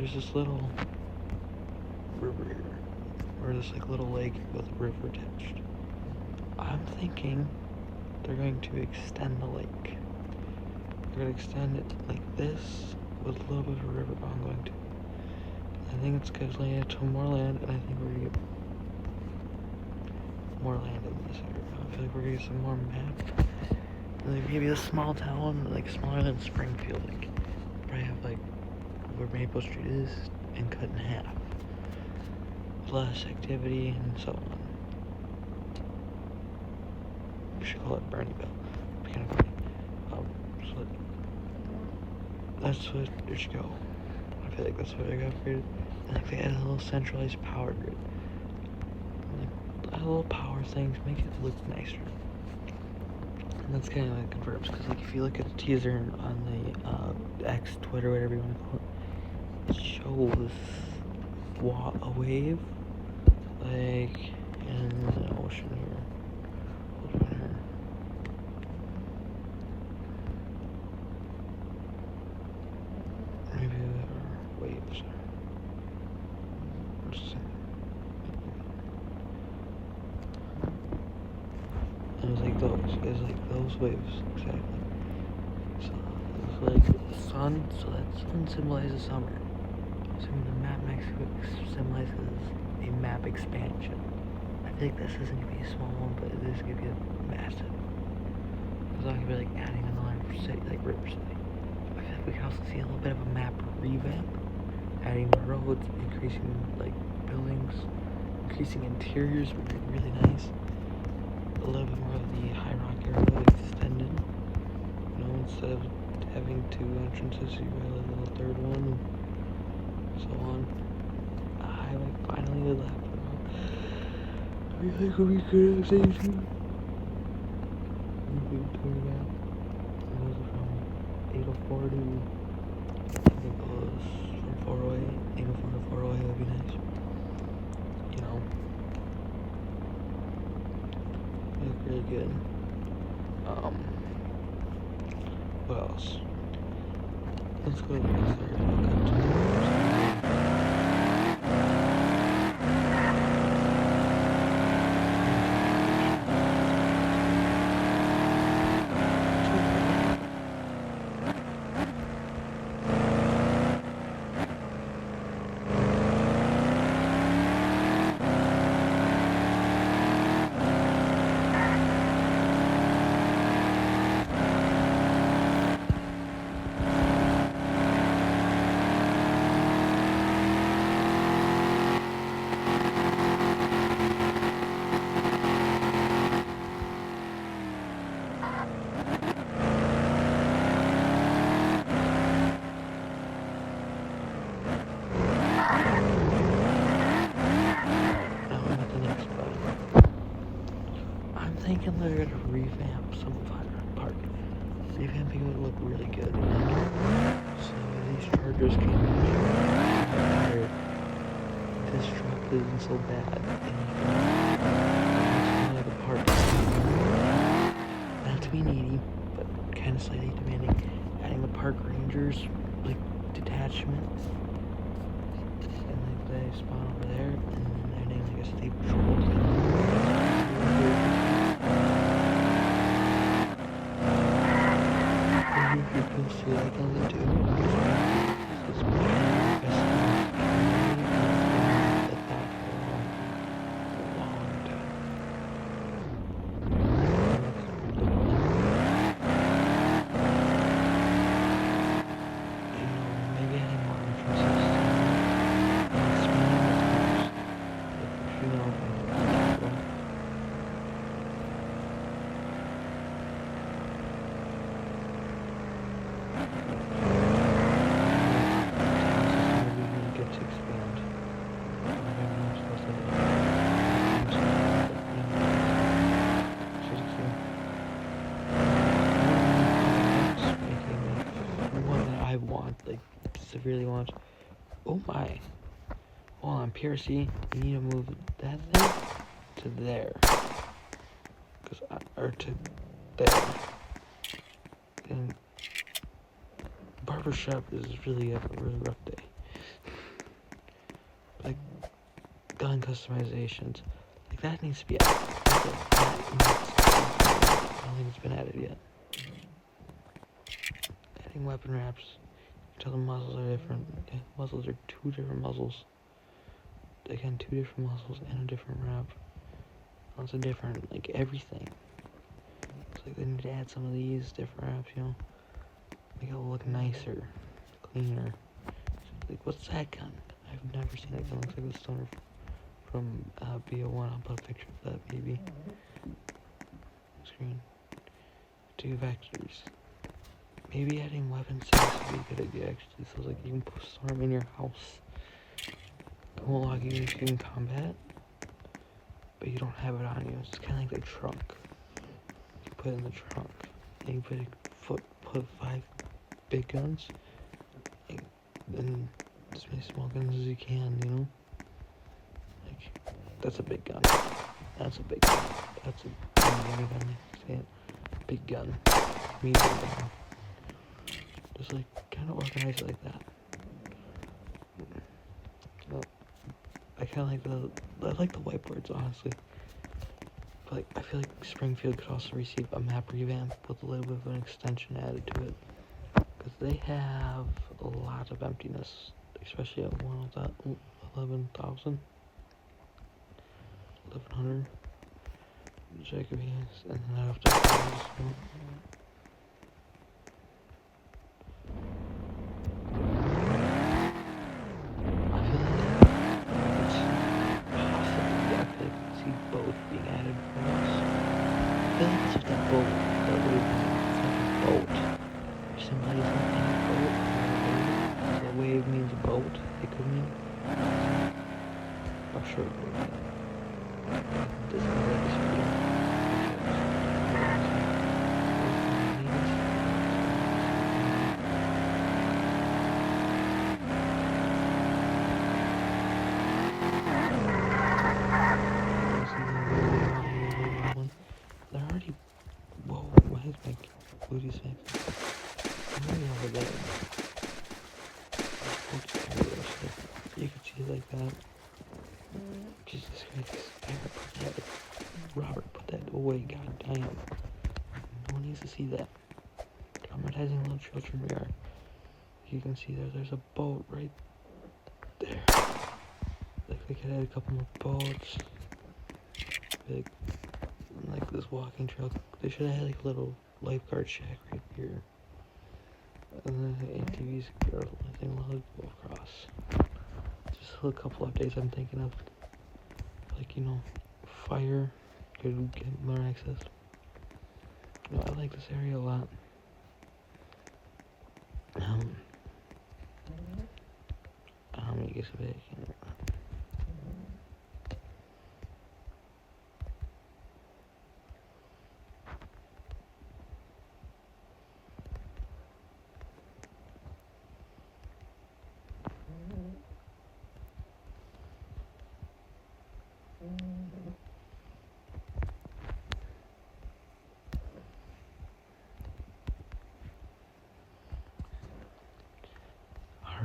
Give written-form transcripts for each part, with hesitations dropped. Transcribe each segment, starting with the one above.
there's this little river here, or this like little lake with a river attached. I'm thinking they're going to extend the lake. They're going to extend it like this with a little bit of a river going to. I think it's because they add to more land, and I think we're going to get more land in this area. I feel like we're going to get some more map. Like maybe a small town, like smaller than Springfield, like probably have like where Maple Street is and cut in half. Less activity and so on. We should call it Bernieville. It's kind of funny. So that's what it should go. I feel like that's what I got upgraded. And like they add a little centralized power grid. Like add little power things, make it look nicer. And that's kind of like confirms, because like if you look at the teaser on the X, Twitter, whatever you want to call it, it shows a wave like in the ocean here. Maybe there are waves. It was like those waves, exactly. So it's like the sun, so that sun symbolizes summer. So the map symbolizes a map expansion. I feel like this isn't gonna be a small one, but this is gonna be a massive. It's not gonna be like adding another city, like River City. I feel like we can also see a little bit of a map revamp, adding more roads, increasing like buildings, increasing interiors would be really nice. A little bit more of the High Rock area extended. You know, instead of having 2 entrances, you have a little third one, and so on. I like finally did that. I think we could have saved you. We could turn it out. It was from 804 to, I think it was from 408. 804 to 408 would be nice. You know. Look really good. What else? Let's go to the next area. Thinking they're gonna revamp some of High Rock Park. Revamping would look really good. So these chargers came in here. This truck isn't so bad. And the park. Not to be needy, but kind of slightly demanding. Adding the park rangers, like detachment, and like they spawn over there, and then their name, I guess, state patrols. You can see like on the tube. This is my severely want. Oh my. Hold on, PRC. You need to move that thing to there. Or to there. And barbershop is really a really rough day. gun customizations. Like, that needs to be added. I don't think it's been added yet. Adding weapon wraps. Tell the muzzles are different. Yeah, muzzles are 2 different muzzles. Again, 2 different muzzles and a different wrap. Lots of different, like, everything. It's like they need to add some of these different wraps, you know? Make it look nicer, cleaner. Like, what's that gun? I've never seen that gun. Looks like the stoner from BO1. I'll put a picture of that, maybe. Screen. 2 vectors. Maybe adding weapon sets would be a good idea, actually. So, like, you can store them in your house. It won't log you if you're in combat, but you don't have it on you. It's kind of like the trunk. You put it in the trunk, and you put 5 big guns, and as many small guns as you can, you know? Like, that's a big gun. That's a big gun. That's a medium gun. Say it. Big gun. Medium gun. Just, like, kind of organize it like that. Well, I kind of like I like the whiteboards, honestly. But, like, I feel like Springfield could also receive a map revamp with a little bit of an extension added to it. Because they have a lot of emptiness, especially at 11,000. 1,100. Jacobians, and then after that, see both being added for us. I feel like it's just a boat. That wave means it's like a boat. If somebody's not in a boat, a wave means a boat. It could mean. I'm sure it would. This is like this video. They're already. Whoa, why is my booty snake? I'm already over there. You can see it like that. Jesus Christ. Robert, put that away, goddamn. No one needs to see that. Traumatizing little children we are. You can see there's a boat right there. Like they could add a couple more boats. Like this walking trail. They should have had like a little lifeguard shack right here. And then the ATVs could go, I think we'll go across. Just a couple updates I'm thinking of. Like, you know, fire could get more access. You know, I like this area a lot. How many gigs of it?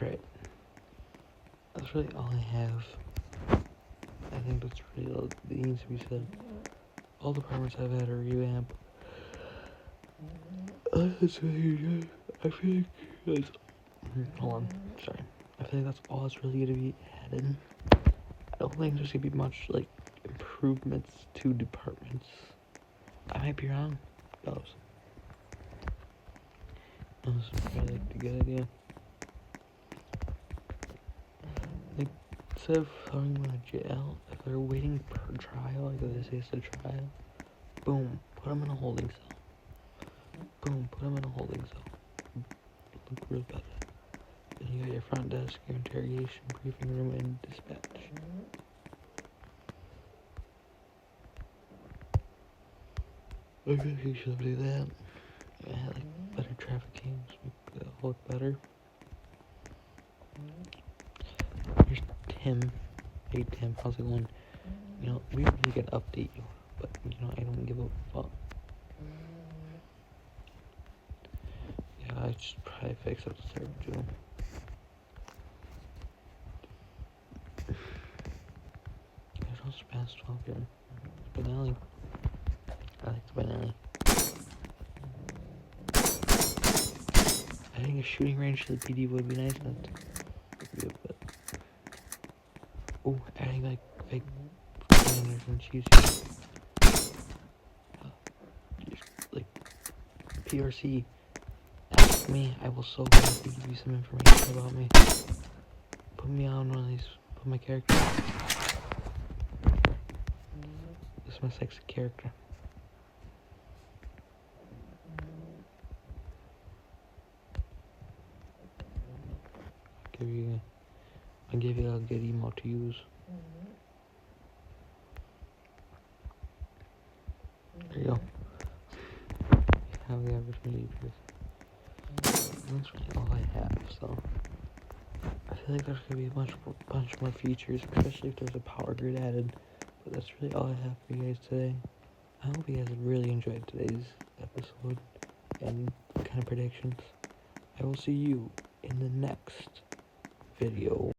Alright. That's really all I have. I think that's really all that needs to be said. All departments have had a revamp. That's really good. I feel like that's... Hold on, sorry. I feel like that's all that's really gonna be added. I don't think there's gonna be much, like, improvements to departments. I might be wrong. That was probably like a good idea. Like, instead of throwing them in jail, if they're waiting per trial, like they say it's a trial, boom, put them in a holding cell. Boom, put them in a holding cell. Look real better. Then you got your front desk, your interrogation, briefing room, and dispatch. I think you should do that. Yeah, like better traffic teams, make that look better. Here's Tim. Hey Tim, how's it going? You know, we really could update you, but you know, I don't give a fuck. Yeah, I should probably fix up the server too. last 12 here. Benelli. I like the Benelli. I think a shooting range to the PD would be nice. Oh, adding like fake banners and cheesy. Like PRC. Ask me. I will so gladly give you some information about me. Put me on one of these. Put my character. This is my sexy character. I'll give you a good emote to use. There you go. Have the opportunity to. That's really all I have, so I feel like there's gonna be a bunch more features, especially if there's a power grid added. But that's really all I have for you guys today. I hope you guys really enjoyed today's episode and kind of predictions. I will see you in the next video.